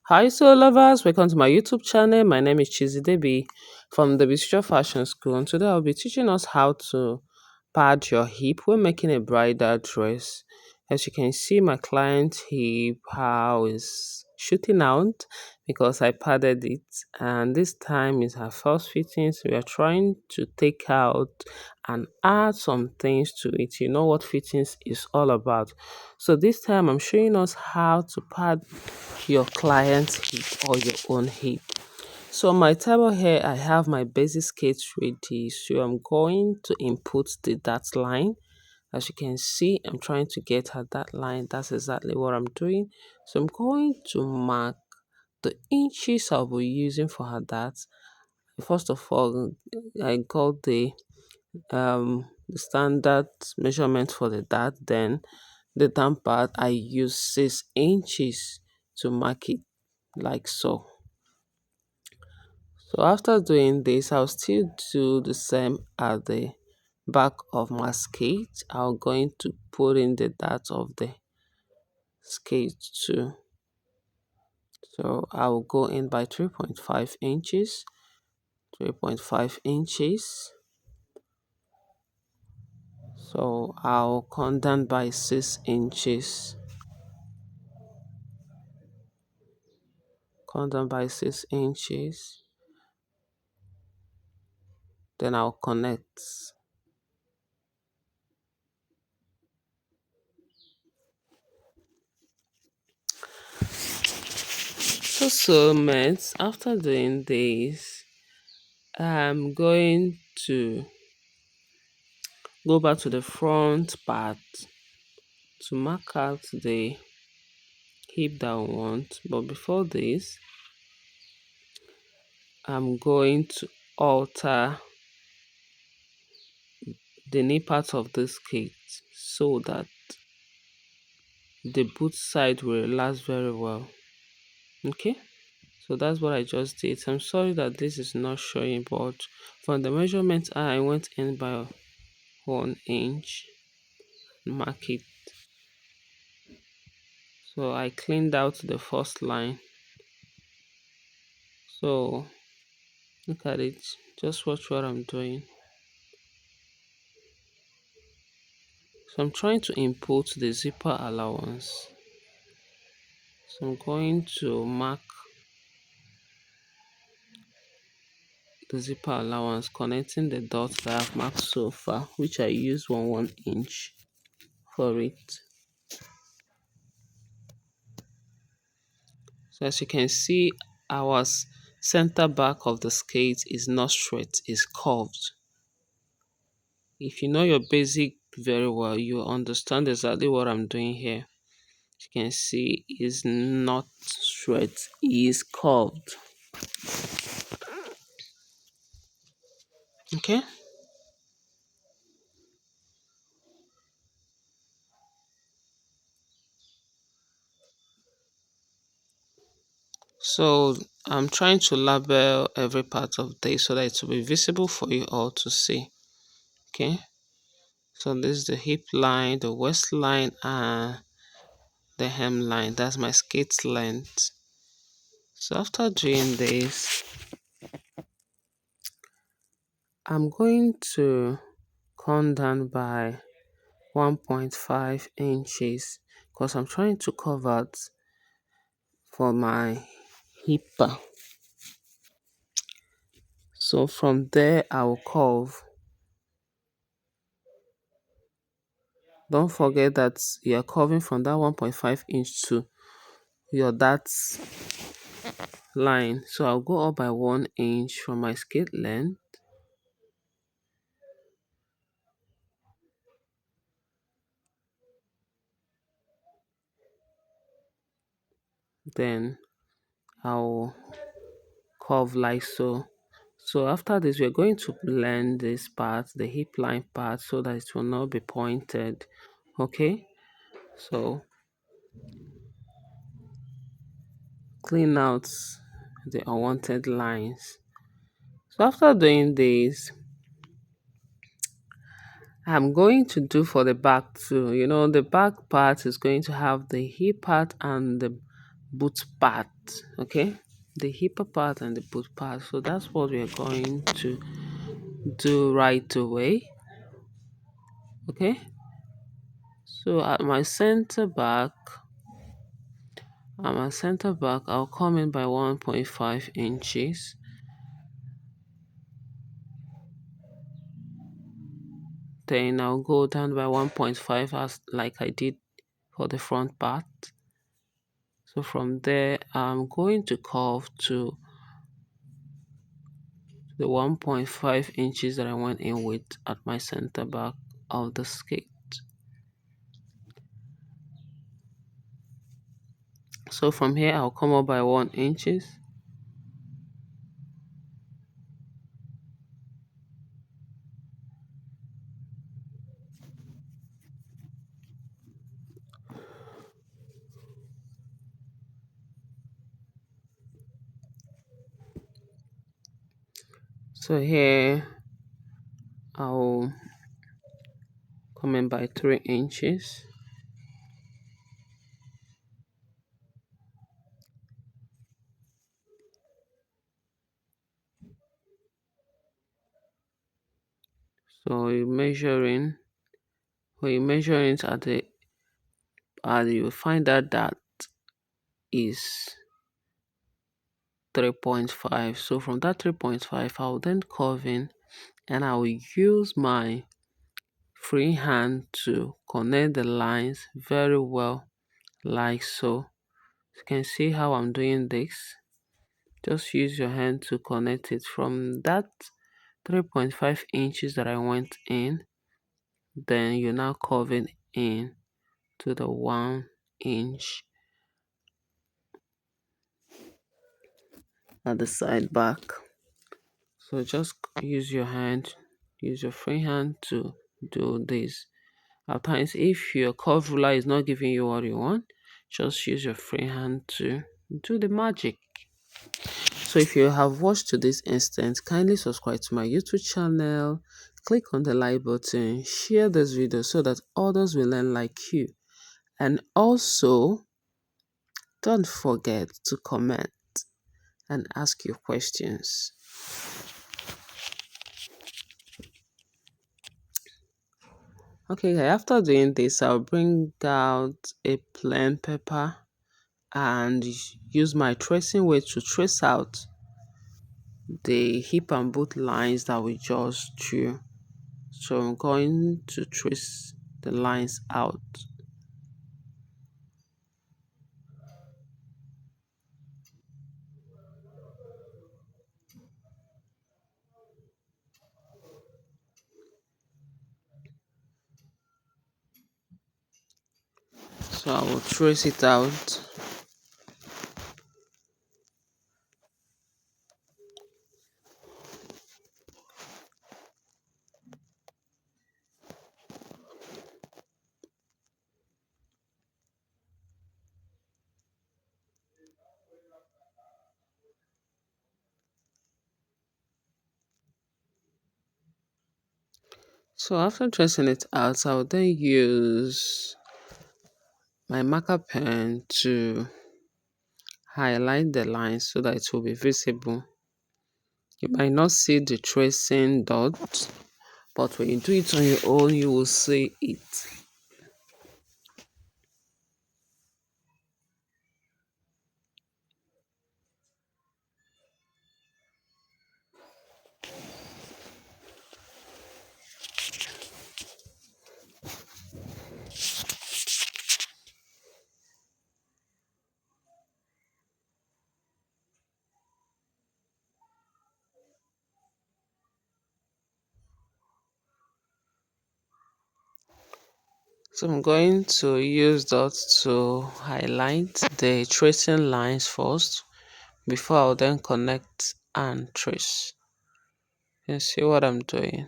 Hi, soul lovers. Welcome to my YouTube channel. My name is Chizzy Debbie from the Bistro Fashion School. And today I'll be teaching us how to pad your hip when making a bridal dress. As you can see, my client's hip how is shooting out because I padded it. And this time is her first fitting. So we are trying to take out and add some things to it. You know what fittings is all about. So this time I'm showing us how to pad your client's hip or your own hip. So on my table here, I have my basic sketch ready. So I'm going to input the dot line. As you can see, I'm trying to get at that line. That's exactly what I'm doing. So I'm going to mark the inches I'll be using for her dot. First of all, I got the standard measurement for the dot. Then the down part, I use 6 inches to mark it like so. So after doing this, I'll still do the same at the back of my skate. I'm going to put in the dart of the skate too. So I'll go in by 3.5 inches, 3.5 inches. So I'll come down by 6 inches, come down by 6 inches. Then I'll connect. So mates, after doing this, I'm going to go back to the front part to mark out the hip that I want. But before this, I'm going to alter the knee part of this skate so that the boot side will relax very well. Okay, so that's what I just did. I'm sorry that this is not showing, but from the measurement I went in by 1 inch, mark it. So I cleaned out the first line. So look at it, just watch what I'm doing. So I'm trying to input the zipper allowance. So I'm going to mark the zipper allowance connecting the dots that I've marked so far, which I use 1 inch for it. So as you can see, our center back of the skate is not straight, it's curved. If you know your basic very well, you understand exactly what I'm doing here. You can see is not straight, is curved. Okay, so I'm trying to label every part of this so that it will be visible for you all to see. Okay, so this is the hip line, the waistline, and the hemline. That's my skate length. So after doing this, I'm going to come down by 1.5 inches because I'm trying to cover it for my hip. So from there, I will curve. Don't forget that you're curving from that 1.5 inch to your that line. So I'll go up by 1 inch from my skate length. Then I'll curve like so. So after this, we're going to blend this part, the hip line part, so that it will not be pointed. Okay, so clean out the unwanted lines. So after doing this, I'm going to do for the back too. You know, the back part is going to have the hip part and the boot part. Okay, the hipper part and the boot part. So that's what we're going to do right away. Okay, so at my center back, I'll come in by 1.5 inches. Then I'll go down by 1.5 as like I did for the front part. So from there, I'm going to curve to the 1.5 inches that I went in with at my center back of the skate. So from here, I'll come up by 1 inches. So here, I'll come in by 3 inches. So you measuring, when you measure it at you find that that is 3.5. So from that 3.5, I'll then curve in and I will use my free hand to connect the lines very well, like so. You can see how I'm doing this. Just use your hand to connect it from that 3.5 inches that I went in. Then you're now curving in to the 1 inch at the side back. So just use your free hand to do this. At times, if your curve ruler is not giving you what you want, just use your free hand to do the magic. So if you have watched to this instant, kindly subscribe to my YouTube channel, click on the like button, share this video so that others will learn like you. And also, don't forget to comment and ask your questions. Okay, after doing this, I'll bring out a plain paper and use my tracing weight to trace out the hip and boot lines that we just drew. So I'm going to trace the lines out. So I will trace it out. So after tracing it out, I'll then use my marker pen to highlight the lines so that it will be visible. You might not see the tracing dot, but when you do it on your own, you will see it. So I'm going to use that to highlight the tracing lines first before I'll then connect and trace. You can see what I'm doing.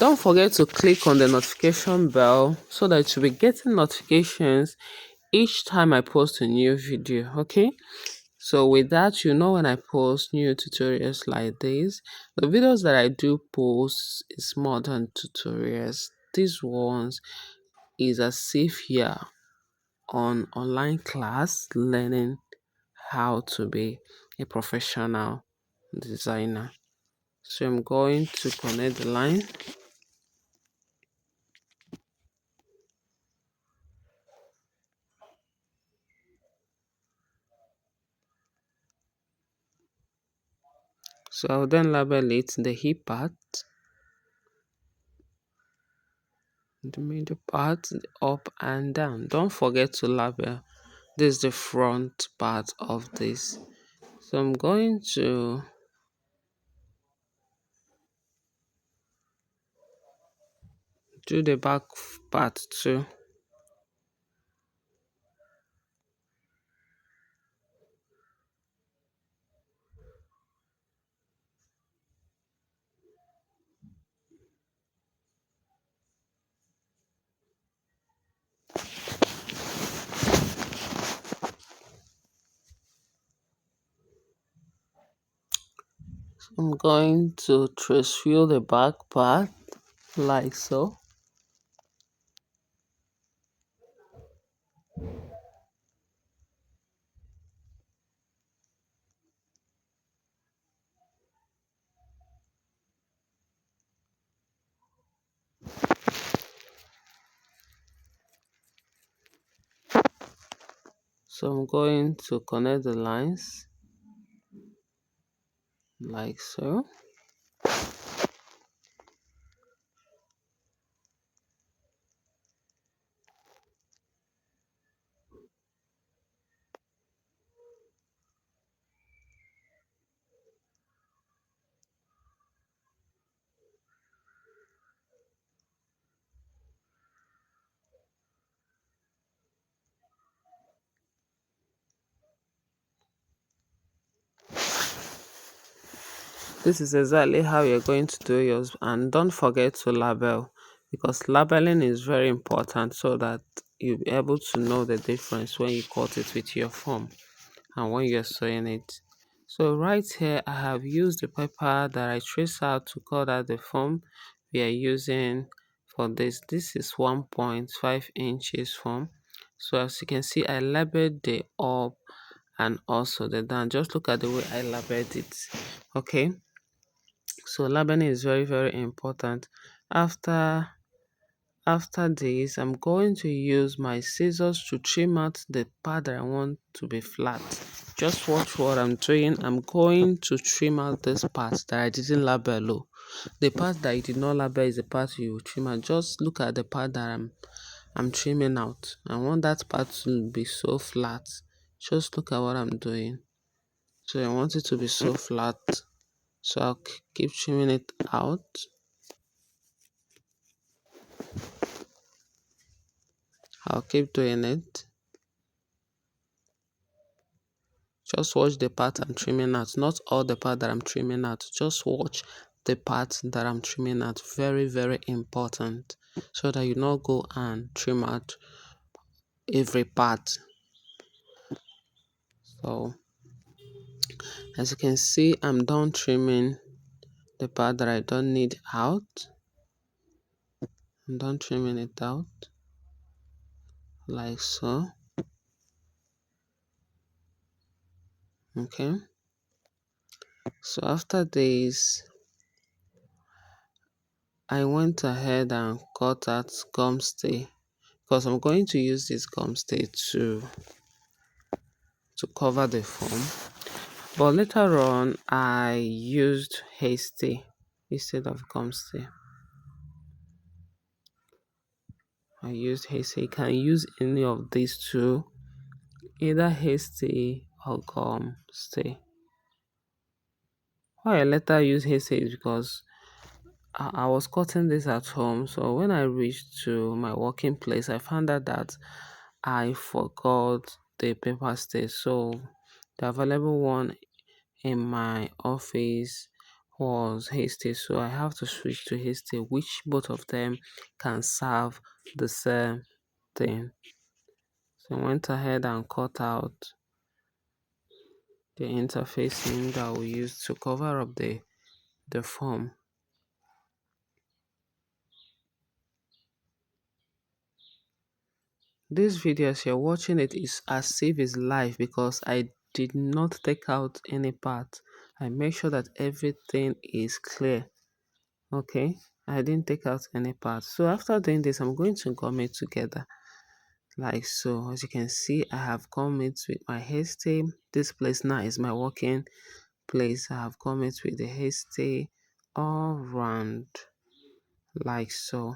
Don't forget to click on the notification bell so that you'll be getting notifications each time I post a new video. Okay, so with that, you know when I post new tutorials like this. The videos that I do post is more than tutorials. These ones is as if here on online class learning how to be a professional designer. So I'm going to connect the line. So I'll then label it the hip part, the middle part, the up and down. Don't forget to label this is the front part of this. So I'm going to do the back part too. I'm going to trace fill the back part like so. So I'm going to connect the lines like so. This is exactly how you're going to do yours, and don't forget to label, because labeling is very important so that you'll be able to know the difference when you cut it with your form and when you're sewing it. So right here I have used the paper that I trace out to cut out the form we are using for this. This is 1.5 inches form. So as you can see, I labeled the up and also the down. Just look at the way I labeled it. Okay, so labeling is very, very important. After this, I'm going to use my scissors to trim out the part that I want to be flat. Just watch what I'm doing. I'm going to trim out this part that I didn't label. Oh. The part that you did not label is the part you will trim out. Just look at the part that I'm trimming out. I want that part to be so flat. Just look at what I'm doing. So I want it to be so flat. So I'll keep trimming it out. I'll keep doing it. Just watch the part I'm trimming out. Not all the part that I'm trimming out. Just watch the part that I'm trimming out. Very, very important. So that you not go and trim out every part. So as you can see, I'm done trimming the part that I don't need out. I'm done trimming it out. Like so. Okay. So after this, I went ahead and cut out gum stay, because I'm going to use this gum stay to cover the foam. But later on, I used hasty instead of gum stay. I used hasty. You can use any of these two, either hasty or gum stay. Why I later used hasty is because I was cutting this at home. So when I reached to my working place, I found out that I forgot the paper stay. So the available one in my office was hasty, so I have to switch to hasty, which both of them can serve the same thing. So I went ahead and cut out the interfacing that we use to cover up the form. This video as you're watching it is as if it's live because I did not take out any part. I make sure that everything is clear. Okay, I didn't take out any part. So after doing this, I'm going to gum it together like so. As you can see, I have gum it with my hairstay. This place now is my working place. I have gum it with the hairstay all round like so.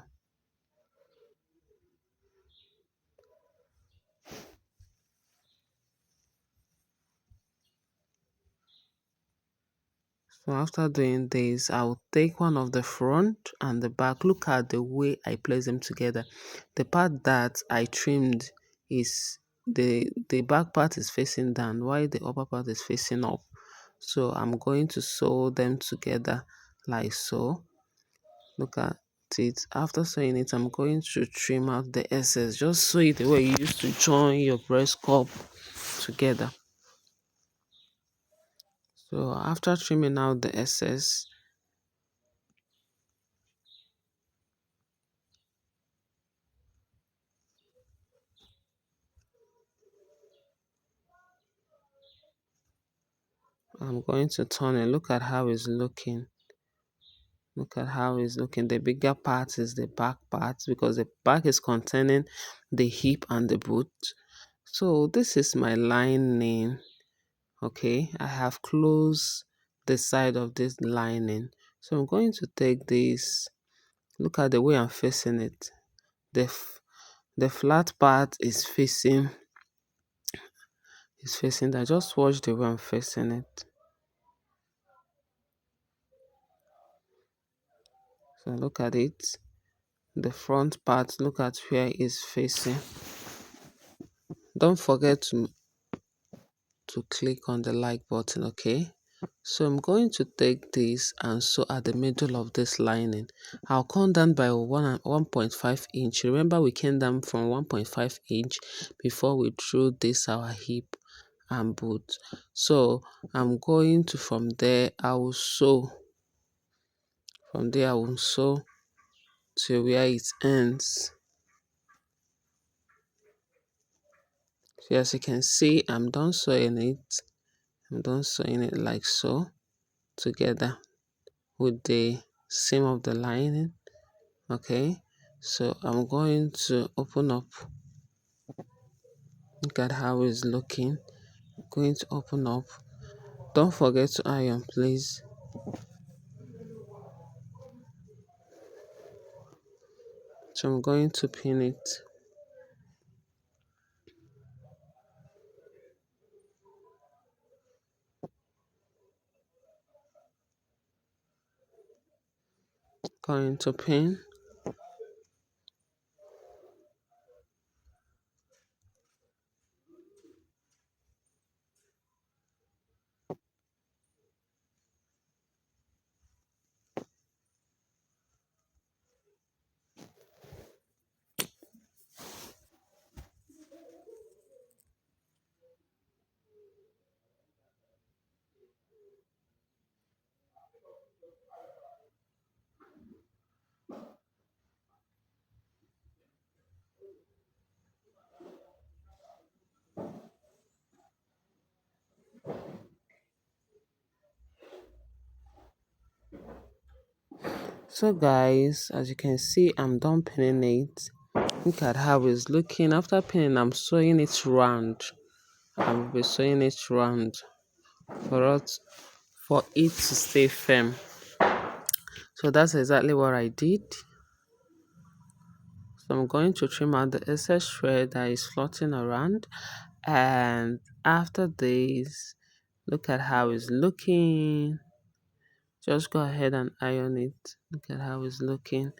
So after doing this, I'll take one of the front and the back. Look at the way I place them together. The part that I trimmed is the back part is facing down while the upper part is facing up. So I'm going to sew them together like so. Look at it. After sewing it, I'm going to trim out the excess. Just sew it the way you used to join your breast cup together. So after trimming out the excess, I'm going to turn it. Look at how it's looking. Look at how it's looking. The bigger part is the back part because the back is containing the hip and the boot. So this is my lining. Okay, I have closed the side of this lining. So I'm going to take this. Look at the way I'm facing it. The flat part is facing that. Just watch the way I'm facing it. So look at it. The front part, look at where it's facing. Don't forget to click on the like button, okay? So I'm going to take this and sew at the middle of this lining. I'll come down by 1.5 inch. Remember we came down from 1.5 inch before we drew this our hip and boot. So I'm going to from there I will sew. From there I will sew to where it ends. So as you can see, I'm done sewing it. I'm done sewing it like so together with the seam of the lining. Okay, so I'm going to open up. Look at how it's looking. Going to open up. Don't forget to iron, please. So I'm going to pin it. Going to pin. So guys, as you can see, I'm done pinning it. Look at how it's looking. After pinning, I'm sewing it round. I will be sewing it round for it to stay firm. So that's exactly what I did. So I'm going to trim out the excess thread that is floating around. And after this, look at how it's looking. Just go ahead and iron it. Look at how it's looking.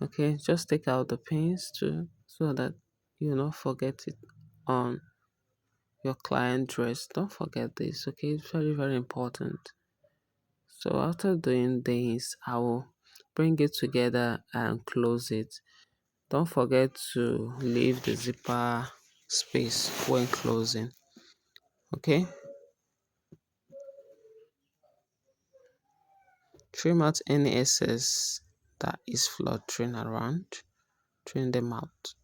Okay, just take out the pins too so that you not forget it on your client dress. Don't forget this, okay? It's very, very important. So after doing this, I will bring it together and close it. Don't forget to leave the zipper space when closing. Okay, trim out any excess that is fluttering around. Trim them out.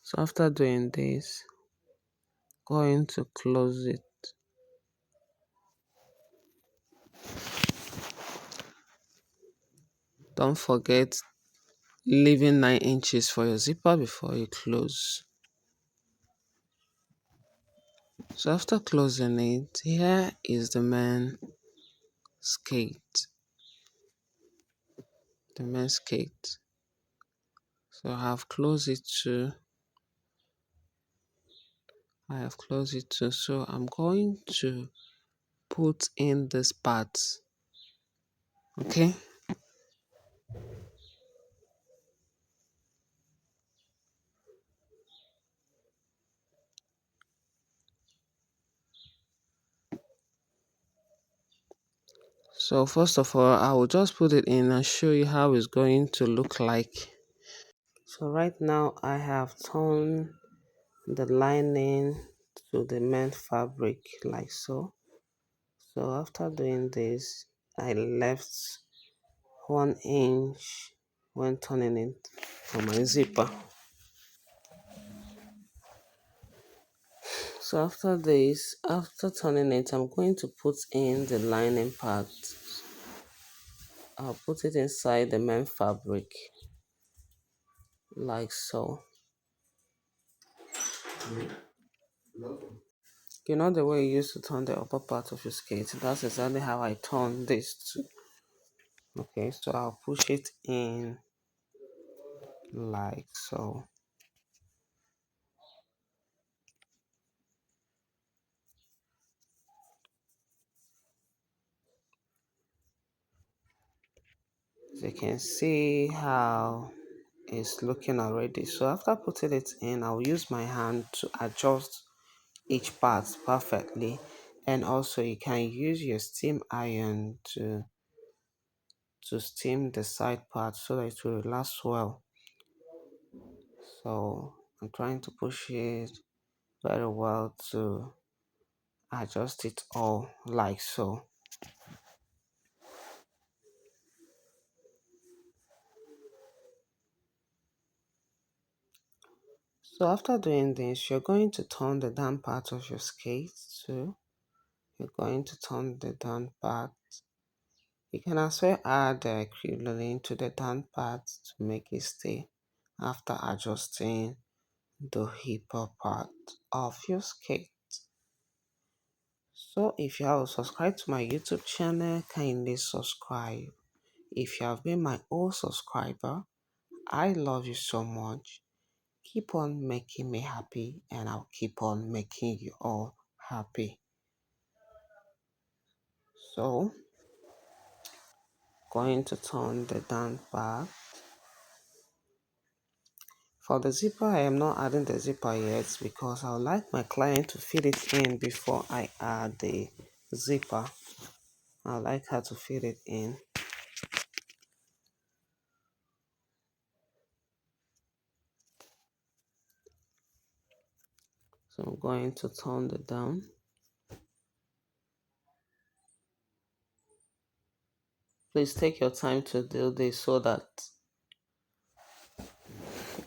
So after doing this, going to close it. Don't forget leaving 9 inches for your zipper before you close. So after closing it, here is the main skate. The main skate. So I have closed it too. I have closed it too. So I'm going to put in this part. Okay. So first of all, I will just put it in and show you how it's going to look like. So right now I have turned the lining to the main fabric like so. So after doing this, I left 1 inch when turning it for my zipper. So after this, after turning it, I'm going to put in the lining part. I'll put it inside the main fabric like so. You know the way you used to turn the upper part of your skate? That's exactly how I turn this too. Okay, so I'll push it in like so. As you can see how it's looking already. So after putting it in, I'll use my hand to adjust each part perfectly. And also you can use your steam iron to steam the side part so that it will last well. So I'm trying to push it very well to adjust it all like so. So after doing this, you're going to turn the down part of your skate too. You're going to turn the down part. You can as well add the crinoline to the down part to make it stay after adjusting the hipper part of your skate. So if you have subscribed to my YouTube channel, kindly subscribe. If you have been my old subscriber, I love you so much. Keep on making me happy and I'll keep on making you all happy. So going to turn the down part. For the zipper, I am not adding the zipper yet because I would like my client to fit it in before I add the zipper. I would like her to fit it in. So I'm going to turn it down. Please take your time to do this so that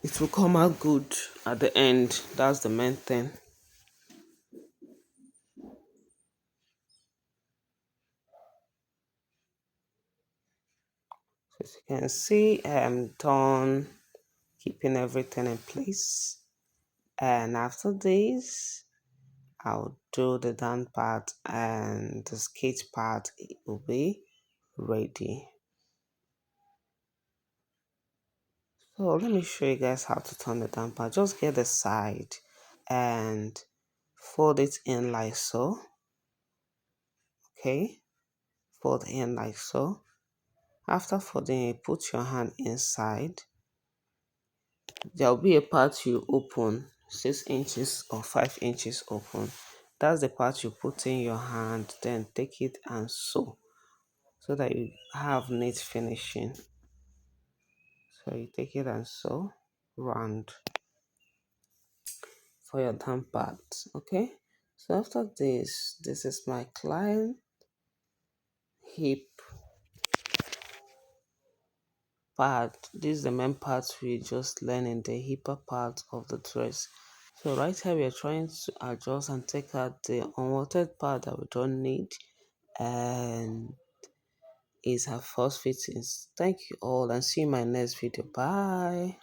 it will come out good at the end. That's the main thing. So as you can see, I'm done keeping everything in place. And after this, I'll do the down part and the skate part will be ready. So let me show you guys how to turn the down part. Just get the side and fold it in like so. Okay, fold in like so. After folding it, put your hand inside. There will be a part you open, 6 inches or 5 inches open. That's the part you put in your hand, then take it and sew so that you have neat finishing. So you take it and sew round for your down part. Okay. So after this is my client hip part. This is the main part we just learning, the hipper part of the dress. So right here we are trying to adjust and take out the unwanted part that we don't need, and is her first fittings. Thank you all and see you in my next video. Bye.